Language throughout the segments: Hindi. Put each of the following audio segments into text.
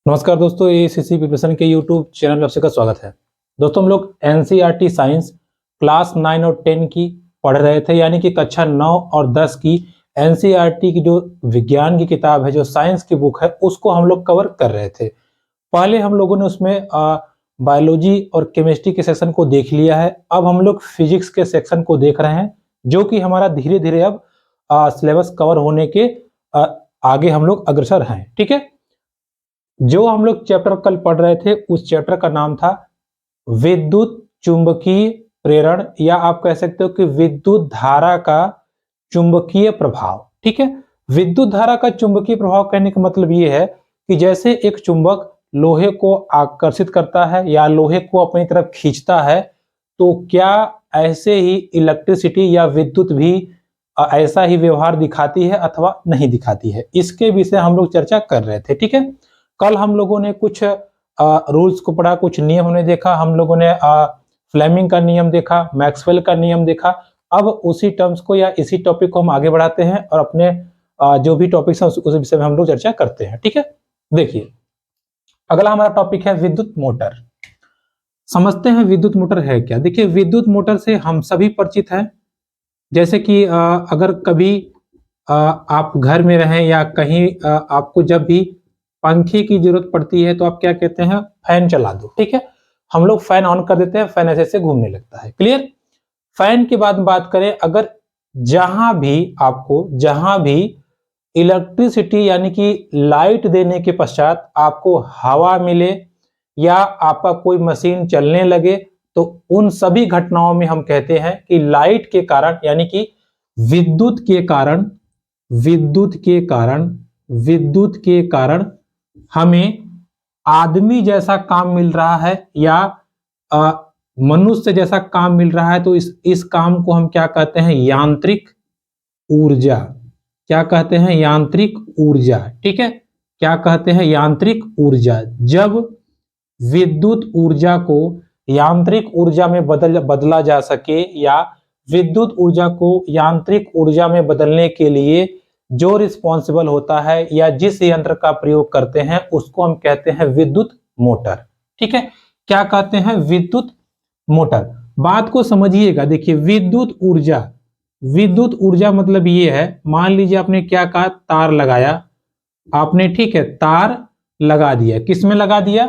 नमस्कार दोस्तों, एसीसी प्रिपरेशन के यूट्यूब चैनल में आप सबका स्वागत है। दोस्तों, हम लोग एनसीईआरटी साइंस क्लास 9 और 10 की पढ़ रहे थे, यानी कि कक्षा 9 और 10 की एनसीईआरटी की जो विज्ञान की किताब है, जो साइंस की बुक है, उसको हम लोग कवर कर रहे थे। पहले हम लोगों ने उसमें बायोलॉजी और केमिस्ट्री के सेक्शन को देख लिया है। अब हम लोग फिजिक्स के सेक्शन को देख रहे हैं, जो कि हमारा धीरे धीरे अब सिलेबस कवर होने के आगे हम लोग अग्रसर हैं। ठीक है, जो हम लोग चैप्टर कल पढ़ रहे थे, उस चैप्टर का नाम था विद्युत चुंबकीय प्रेरण, या आप कह सकते हो कि विद्युत धारा का चुंबकीय प्रभाव। ठीक है, विद्युत धारा का चुंबकीय प्रभाव कहने का मतलब ये है कि जैसे एक चुंबक लोहे को आकर्षित करता है या लोहे को अपनी तरफ खींचता है, तो क्या ऐसे ही इलेक्ट्रिसिटी या विद्युत भी ऐसा ही व्यवहार दिखाती है अथवा नहीं दिखाती है। इसके विषय हम लोग चर्चा कर रहे थे। ठीक है, कल हम लोगों ने कुछ रूल्स को पढ़ा, कुछ नियम हमने देखा। हम लोगों ने फ्लेमिंग का नियम देखा, मैक्सवेल का नियम देखा। अब उसी टर्म्स को या इसी टॉपिक को हम आगे बढ़ाते हैं और अपने जो भी टॉपिक्स हैं उस विषय में हम लोग चर्चा करते हैं। ठीक है, देखिए अगला हमारा टॉपिक है विद्युत मोटर। समझते हैं विद्युत मोटर है क्या। देखिए, विद्युत मोटर से हम सभी परिचित हैं। जैसे कि अगर कभी आप घर में रहें या कहीं आपको जब भी पंखे की जरूरत पड़ती है तो आप क्या कहते हैं, फैन चला दो। ठीक है, हम लोग फैन ऑन कर देते हैं, फैन ऐसे ऐसे घूमने लगता है। क्लियर। फैन के बाद बात करें, अगर जहां भी इलेक्ट्रिसिटी यानी कि लाइट देने के पश्चात आपको हवा मिले या आपका कोई मशीन चलने लगे, तो उन सभी घटनाओं में हम कहते हैं कि लाइट के कारण यानी कि विद्युत के कारण हमें आदमी जैसा काम मिल रहा है या मनुष्य जैसा काम मिल रहा है, तो इस काम को हम क्या कहते हैं, यांत्रिक ऊर्जा। क्या कहते हैं, यांत्रिक ऊर्जा। ठीक है, क्या कहते हैं, यांत्रिक ऊर्जा। जब विद्युत ऊर्जा को यांत्रिक ऊर्जा में बदला जा सके या विद्युत ऊर्जा को यांत्रिक ऊर्जा में बदलने के लिए जो रिस्पॉन्सिबल होता है या जिस यंत्र का प्रयोग करते हैं, उसको हम कहते हैं विद्युत मोटर। ठीक है, क्या कहते हैं, विद्युत मोटर। बात को समझिएगा। देखिए, विद्युत ऊर्जा मतलब ये है, मान लीजिए आपने क्या कहा, तार लगाया आपने। ठीक है, तार लगा दिया, किस में लगा दिया,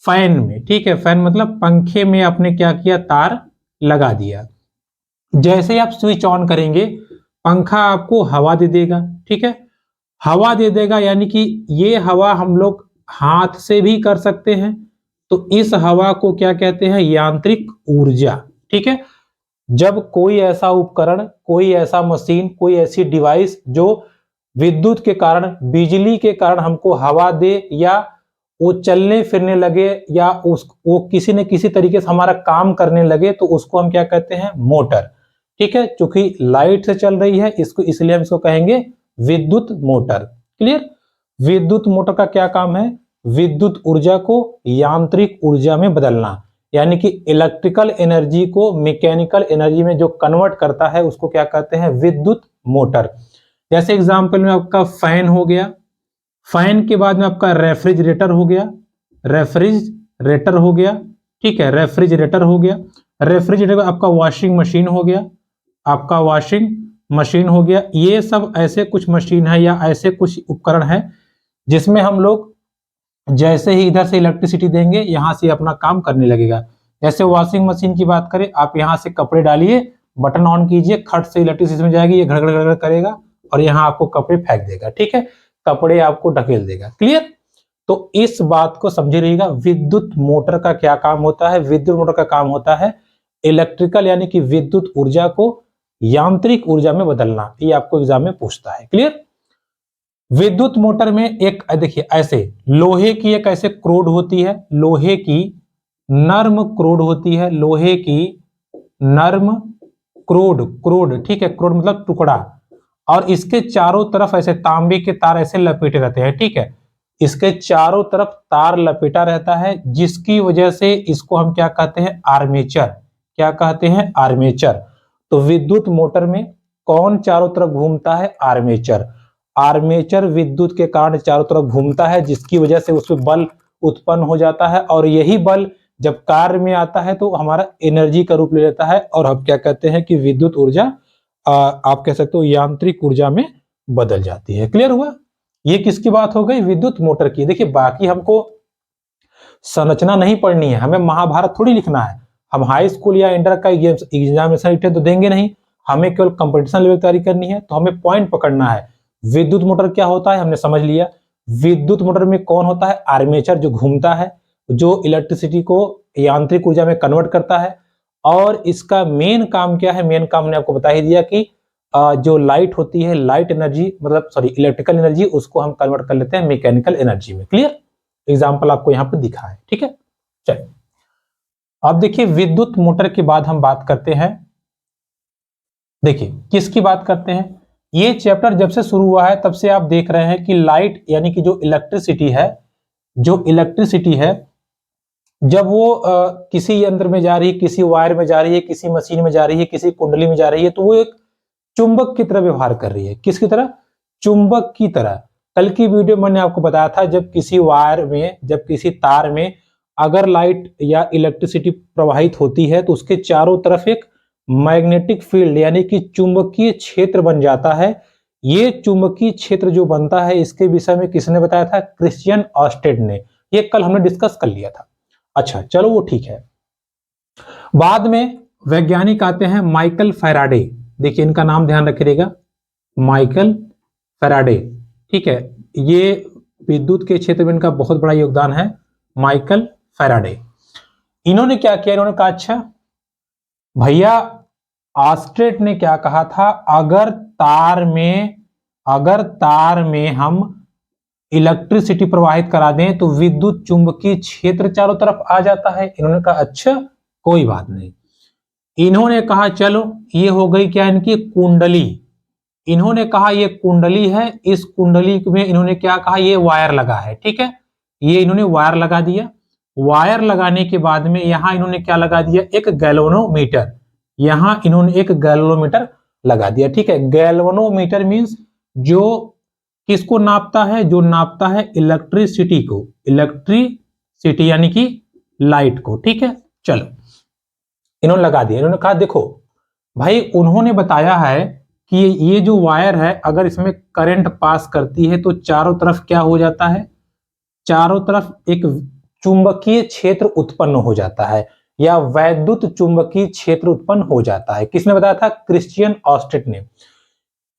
फैन में। ठीक है, फैन मतलब पंखे में आपने क्या किया, तार लगा दिया। जैसे ही आप स्विच ऑन करेंगे, पंखा आपको हवा दे देगा। ठीक है, हवा दे देगा, यानी कि ये हवा हम लोग हाथ से भी कर सकते हैं, तो इस हवा को क्या कहते हैं, यांत्रिक ऊर्जा। ठीक है, जब कोई ऐसा उपकरण, कोई ऐसा मशीन, कोई ऐसी डिवाइस जो विद्युत के कारण, बिजली के कारण हमको हवा दे या वो चलने फिरने लगे या वो किसी न किसी तरीके से हमारा काम करने लगे, तो उसको हम क्या कहते हैं, मोटर। ठीक है, क्योंकि लाइट से चल रही है, इसलिए हम इसको कहेंगे विद्युत मोटर। क्लियर। विद्युत मोटर का क्या काम है, विद्युत ऊर्जा को यांत्रिक ऊर्जा में बदलना, यानी कि इलेक्ट्रिकल एनर्जी को मैकेनिकल एनर्जी में जो कन्वर्ट करता है, उसको क्या कहते हैं, विद्युत मोटर। जैसे एग्जांपल में आपका फैन हो गया, फैन के बाद में आपका रेफ्रिजरेटर हो गया। ठीक है, रेफ्रिजरेटर हो गया। रेफ्रिजरेटर आपका वॉशिंग मशीन हो गया। ये सब ऐसे कुछ मशीन है या ऐसे कुछ उपकरण है जिसमें हम लोग जैसे ही इधर से इलेक्ट्रिसिटी देंगे, यहां से अपना काम करने लगेगा। जैसे वॉशिंग मशीन की बात करें, आप यहां से कपड़े डालिए, बटन ऑन कीजिए, खट से इलेक्ट्रिसिटी में जाएगी, ये घड़ घड़ करेगा और यहाँ आपको कपड़े फेंक देगा। ठीक है, कपड़े आपको ढकेल देगा। क्लियर। तो इस बात को समझे रहिएगा, विद्युत मोटर का क्या काम होता है। विद्युत मोटर का काम होता है इलेक्ट्रिकल यानी कि विद्युत ऊर्जा को यांत्रिक ऊर्जा में बदलना। ये आपको एग्जाम में पूछता है। क्लियर। विद्युत मोटर में एक देखिए, ऐसे लोहे की एक ऐसे क्रोड होती है, लोहे की नर्म क्रोड होती है, लोहे की नर्म क्रोड। ठीक है, क्रोड मतलब टुकड़ा, और इसके चारों तरफ ऐसे तांबे के तार ऐसे लपेटे रहते हैं। ठीक है, इसके चारों तरफ तार लपेटा रहता है, जिसकी वजह से इसको हम क्या कहते हैं, आर्मेचर। क्या कहते हैं, आर्मेचर। तो विद्युत मोटर में कौन चारों तरफ घूमता है, आर्मेचर। आर्मेचर विद्युत के कारण चारों तरफ घूमता है, जिसकी वजह से उसमें बल उत्पन्न हो जाता है, और यही बल जब कार्य में आता है तो हमारा एनर्जी का रूप ले लेता है, और हम क्या कहते हैं कि विद्युत ऊर्जा आप कह सकते हो यांत्रिक ऊर्जा में बदल जाती है। क्लियर हुआ? ये किसकी बात हो गई? विद्युत मोटर की। देखिए बाकी हमको संरचना नहीं पढ़नी है, हमें महाभारत थोड़ी लिखना है। हम हाई स्कूल या इंटर का एग्जामिनेशन रिटर्न तो देंगे नहीं, हमें केवल कंपटीशन लेवल तैयारी करनी है। तो हमें पॉइंट पकड़ना है। विद्युत मोटर क्या होता है हमने समझ लिया। विद्युत मोटर में कौन होता है? आर्मेचर, जो घूमता है, जो इलेक्ट्रिसिटी को यांत्रिक ऊर्जा में कन्वर्ट करता है। और इसका मेन काम क्या है? मेन काम ने आपको बता ही दिया कि जो लाइट होती है, लाइट एनर्जी मतलब सॉरी इलेक्ट्रिकल एनर्जी, उसको हम कन्वर्ट कर लेते हैं मैकेनिकल एनर्जी में। क्लियर? एग्जाम्पल आपको यहाँ पर दिखा है। ठीक है, चलिए अब देखिए विद्युत मोटर के बाद हम बात करते हैं। देखिए किसकी बात करते हैं? ये चैप्टर जब से शुरू हुआ है तब से आप देख रहे हैं कि लाइट यानी कि जो इलेक्ट्रिसिटी है, जब वो किसी यंत्र में जा रही है, किसी वायर में जा रही है, किसी मशीन में जा रही है, किसी कुंडली में जा रही है, तो वो एक चुंबक की तरह व्यवहार कर रही है। किसकी तरह? चुंबक की तरह। कल की वीडियो में मैंने आपको बताया था, जब किसी वायर में, जब किसी तार में अगर लाइट या इलेक्ट्रिसिटी प्रवाहित होती है तो उसके चारों तरफ एक मैग्नेटिक फील्ड यानी कि चुंबकीय क्षेत्र बन जाता है। ये चुंबकीय क्षेत्र जो बनता है, इसके विषय में किसने बताया था? क्रिश्चियन ऑस्टेड ने। ये कल हमने डिस्कस कर लिया था। अच्छा चलो वो ठीक है। बाद में वैज्ञानिक आते हैं माइकल फैराडे। देखिए इनका नाम ध्यान रखिएगा, माइकल फैराडे। ठीक है, ये विद्युत के क्षेत्र में इनका बहुत बड़ा योगदान है, माइकल फैराडे। इन्होंने क्या किया? इन्होंने कहा अच्छा भैया, ऑस्टेड ने क्या कहा था? अगर तार में हम इलेक्ट्रिसिटी प्रवाहित करा दें तो विद्युत चुंबकीय क्षेत्र चारों तरफ आ जाता है। इन्होंने कहा अच्छा कोई बात नहीं। इन्होंने कहा चलो ये हो गई क्या? इनकी कुंडली। इन्होंने कहा ये कुंडली है, इस कुंडली में इन्होंने क्या कहा? ये वायर लगा है। ठीक है, ये इन्होंने वायर लगा दिया। वायर लगाने के बाद में यहां इन्होंने क्या लगा दिया? एक गैल्वेनोमीटर। यहां इन्होंने एक गैल्वेनोमीटर लगा दिया। ठीक है, गैल्वेनोमीटर मींस जो किसको नापता है? जो नापता है इलेक्ट्रिसिटी को, इलेक्ट्रिसिटी यानी कि लाइट को। ठीक है, चलो इन्होंने लगा दिया। इन्होंने कहा देखो भाई, उन्होंने बताया है कि ये जो वायर है अगर इसमें करंट पास करती है तो चारों तरफ क्या हो जाता है? चारों तरफ एक चुंबकीय क्षेत्र उत्पन्न हो जाता है, या वैद्युत चुंबकीय क्षेत्र उत्पन्न हो जाता है। किसने बताया था? क्रिश्चियन ऑस्टेड ने।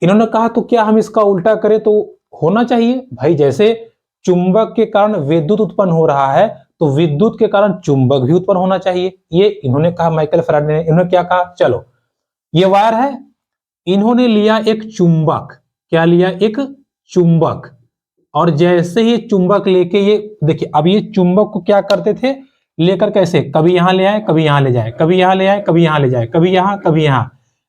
इन्होंने कहा तो क्या हम इसका उल्टा करें तो होना चाहिए भाई, जैसे चुंबक के कारण विद्युत उत्पन्न हो रहा है तो विद्युत के कारण चुंबक भी उत्पन्न होना चाहिए। ये इन्होंने कहा, माइकल फैराडे ने। इन्होंने क्या कहा? चलो ये वायर है, इन्होंने लिया एक चुंबक। क्या लिया? एक चुंबक। और जैसे ही चुंबक लेके ये देखिए, अब ये चुंबक को क्या करते थे? लेकर कैसे? कभी यहां ले आए, कभी यहां ले जाए, कभी यहां ले आए, कभी यहां ले जाए, कभी यहां, कभी यहां।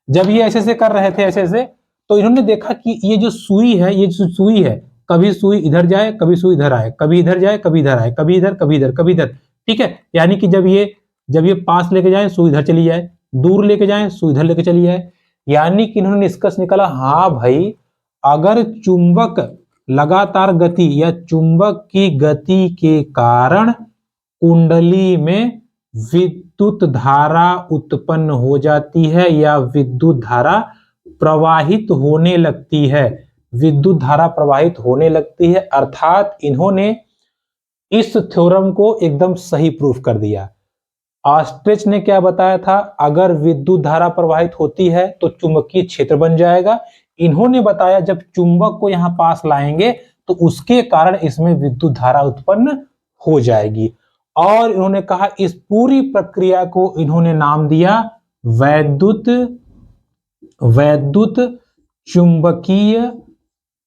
जब ये ऐसे से कर रहे थे, ऐसे तो इन्होंने देखा कि ये जो सुई है, ये जो सुई है, कभी सुई इधर जाए, कभी सुई इधर आए, कभी इधर जाए, कभी इधर आए, कभी इधर, कभी इधर, कभी इधर। ठीक है, यानी कि जब ये पास लेके जाए सुई इधर चली जाए, दूर लेके जाए सुई इधर लेके चली जाए। यानी कि इन्होंने निष्कर्ष निकाला, हाँ भाई अगर चुंबक लगातार गति या चुंबक की गति के कारण कुंडली में विद्युत धारा उत्पन्न हो जाती है या विद्युत धारा प्रवाहित होने लगती है, विद्युत धारा प्रवाहित होने लगती है। अर्थात इन्होंने इस थ्योरम को एकदम सही प्रूफ कर दिया। ऑस्टेड ने क्या बताया था? अगर विद्युत धारा प्रवाहित होती है तो चुंबकीय क्षेत्र बन जाएगा। इन्होंने बताया जब चुंबक को यहां पास लाएंगे तो उसके कारण इसमें विद्युत धारा उत्पन्न हो जाएगी। और इन्होंने कहा इस पूरी प्रक्रिया को इन्होंने नाम दिया वैद्युत चुंबकीय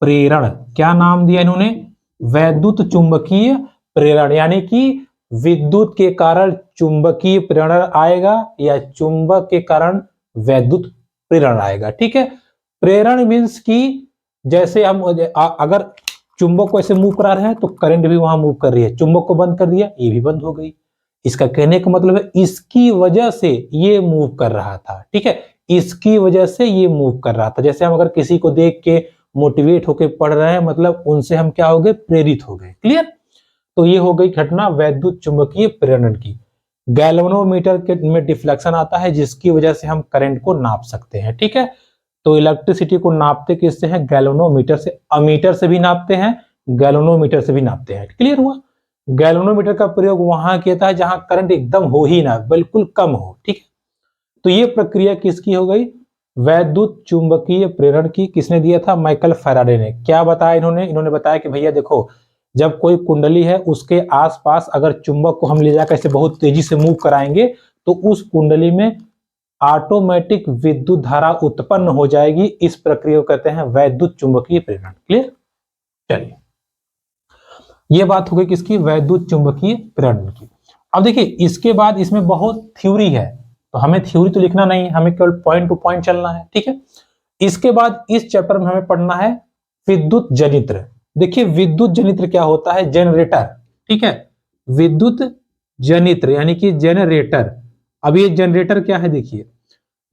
प्रेरण। क्या नाम दिया इन्होंने? वैद्युत चुंबकीय प्रेरण। यानी कि विद्युत के कारण चुंबकीय प्रेरण आएगा या चुंबक के कारण वैद्युत प्रेरण आएगा। ठीक है, प्रेरण मीन्स कि जैसे हम अगर चुंबक को ऐसे मूव करा रहे हैं तो करंट भी वहां मूव कर रही है। चुंबक को बंद कर दिया, ये भी बंद हो गई। इसका कहने का मतलब है इसकी वजह से ये मूव कर रहा था। ठीक है, इसकी वजह से ये मूव कर रहा था। जैसे हम अगर किसी को देख के मोटिवेट होकर पढ़ रहे हैं, मतलब उनसे हम क्या हो गए, प्रेरित हो गए। क्लियर। तो ये हो गई घटना वैद्युत चुंबकीय प्रेरण की। गैल्वेनोमीटर के में डिफ्लेक्शन आता है जिसकी वजह से हम करंट को नाप सकते हैं। ठीक है, तो इलेक्ट्रिसिटी को नापते किससे हैं, गैल्वेनोमीटर से। अमीटर से भी नापते हैं, गैल्वेनोमीटर से भी नापते हैं। क्लियर हुआ। गैल्वेनोमीटर का प्रयोग वहां किया जाता है जहां करंट एकदम हो ही ना, बिल्कुल कम हो। ठीक है, तो ये प्रक्रिया किसकी हो गई, वैद्युत चुंबकीय प्रेरण की। किसने दिया था, माइकल फैराडे ने। क्या बताया इन्होंने बताया कि भैया देखो, जब कोई कुंडली है उसके आसपास अगर चुंबक को हम ले जाकर ऐसे बहुत तेजी से मूव कराएंगे तो उस कुंडली में ऑटोमेटिक विद्युत धारा उत्पन्न हो जाएगी। इस प्रक्रिया को कहते हैं वैद्युत चुंबकीय प्रेरण। क्लियर। चलिए, यह बात हो गई किसकी, वैद्युत चुंबकीय प्रेरण की। अब देखिए इसके बाद इसमें बहुत थ्योरी है, तो हमें थ्योरी तो लिखना नहीं, हमें केवल पॉइंट टू पॉइंट चलना है। ठीक है, इसके बाद इस चैप्टर में हमें पढ़ना है विद्युत जनित्र। देखिए विद्युत जनित्र क्या होता है, जनरेटर। ठीक है, विद्युत जनित्र यानी कि जनरेटर। अब ये जनरेटर क्या है, देखिए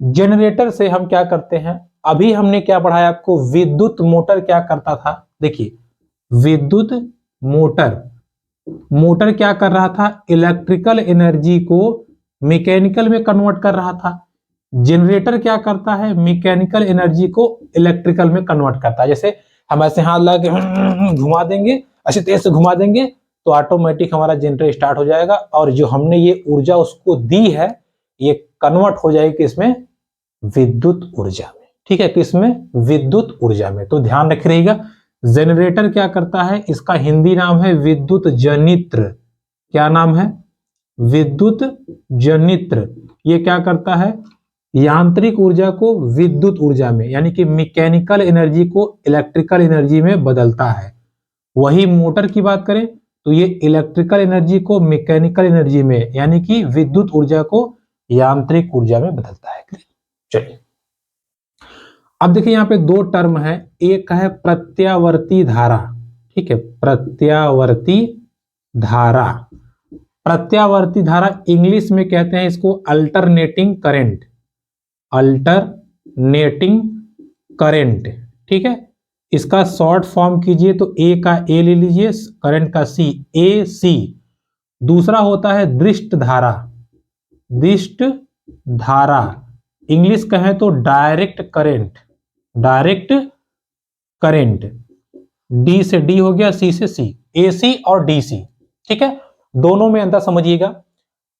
जनरेटर से हम क्या करते हैं, अभी हमने क्या पढ़ाया आपको, विद्युत मोटर क्या करता था। देखिए विद्युत मोटर क्या कर रहा था, इलेक्ट्रिकल एनर्जी को मैकेनिकल में कन्वर्ट कर रहा था। जनरेटर क्या करता है, मैकेनिकल एनर्जी को इलेक्ट्रिकल में कन्वर्ट करता है। जैसे हम ऐसे हाथ लगा के घुमा देंगे, अच्छी तेज से घुमा देंगे तो ऑटोमेटिक हमारा जनरेटर स्टार्ट हो जाएगा और जो हमने ये ऊर्जा उसको दी है ये कन्वर्ट हो जाएगी इसमें विद्युत ऊर्जा में। ठीक है, किसमें, विद्युत ऊर्जा में। तो ध्यान रख रहिएगा, जनरेटर क्या करता है, इसका हिंदी नाम है विद्युत जनित्र। क्या नाम है, विद्युत जनित्र। ये क्या करता है, यांत्रिक ऊर्जा को विद्युत ऊर्जा में यानी कि मैकेनिकल एनर्जी को इलेक्ट्रिकल एनर्जी में बदलता है। वही मोटर की बात करें तो ये इलेक्ट्रिकल एनर्जी को मैकेनिकल एनर्जी में यानी कि विद्युत ऊर्जा को यांत्रिक ऊर्जा में बदलता है। चलिए, अब देखिए यहाँ पे दो टर्म है, एक है प्रत्यावर्ती धारा। ठीक है, प्रत्यावर्ती धारा। प्रत्यावर्ती धारा इंग्लिश में कहते हैं इसको अल्टरनेटिंग करंट। Alternating current. ठीक है, इसका शॉर्ट फॉर्म कीजिए तो ए का ए ले लीजिए, करंट का सी, ए सी। दूसरा होता है दृष्ट धारा। दृष्ट धारा इंग्लिश कहें तो direct current. Direct current, D से डी हो गया, सी से सी, एसी और डीसी। ठीक है, दोनों में अंतर समझिएगा।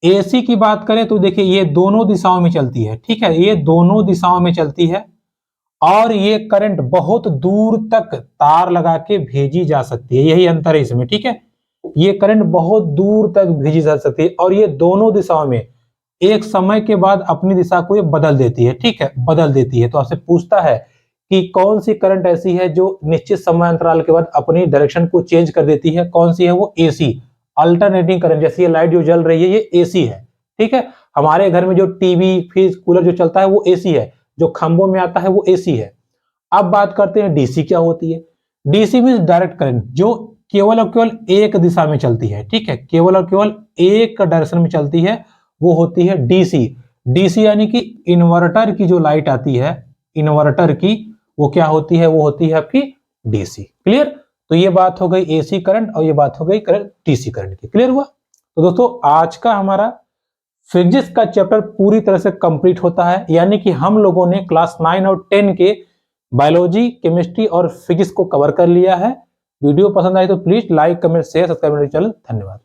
एसी की बात करें तो देखिए ये दोनों दिशाओं में चलती है। ठीक है, ये दोनों दिशाओं में चलती है और ये करंट बहुत दूर तक तार लगा के भेजी जा सकती है, यही अंतर है इसमें। ठीक है, ये करंट बहुत दूर तक भेजी जा सकती है और ये दोनों दिशाओं में एक समय के बाद अपनी दिशा को ये बदल देती है। ठीक है, बदल देती है। तो आपसे पूछता है कि कौन सी करंट ऐसी है जो निश्चित समय अंतराल के बाद अपनी डायरेक्शन को चेंज कर देती है, कौन सी है वो, एसी, अल्टरनेटिंग करंट। जैसे ये लाइट जो जल रही है ये एसी है। ठीक है, हमारे घर में जो टीवी, फ्रिज, कूलर जो चलता है वो एसी है, जो खंभों में आता है वो एसी है। अब बात करते हैं डीसी क्या होती है। डीसी मींस डायरेक्ट करंट, जो केवल और केवल एक दिशा में चलती है। ठीक है, केवल और केवल एक डायरेक्शन में चलती है, वो होती है डीसी। डीसी यानी कि इन्वर्टर की जो लाइट आती है, इन्वर्टर की, वो क्या होती है, वो होती है आपकी डीसी। क्लियर। तो ये बात हो गई एसी करंट और ये बात हो गई करंट डीसी करंट की। क्लियर हुआ। तो दोस्तों आज का हमारा फिजिक्स का चैप्टर पूरी तरह से कंप्लीट होता है, यानी कि हम लोगों ने क्लास 9 और 10 के बायोलॉजी, केमिस्ट्री और फिजिक्स को कवर कर लिया है। वीडियो पसंद आई तो please like, comment, share, subscribe मेरे चैनल। धन्यवाद।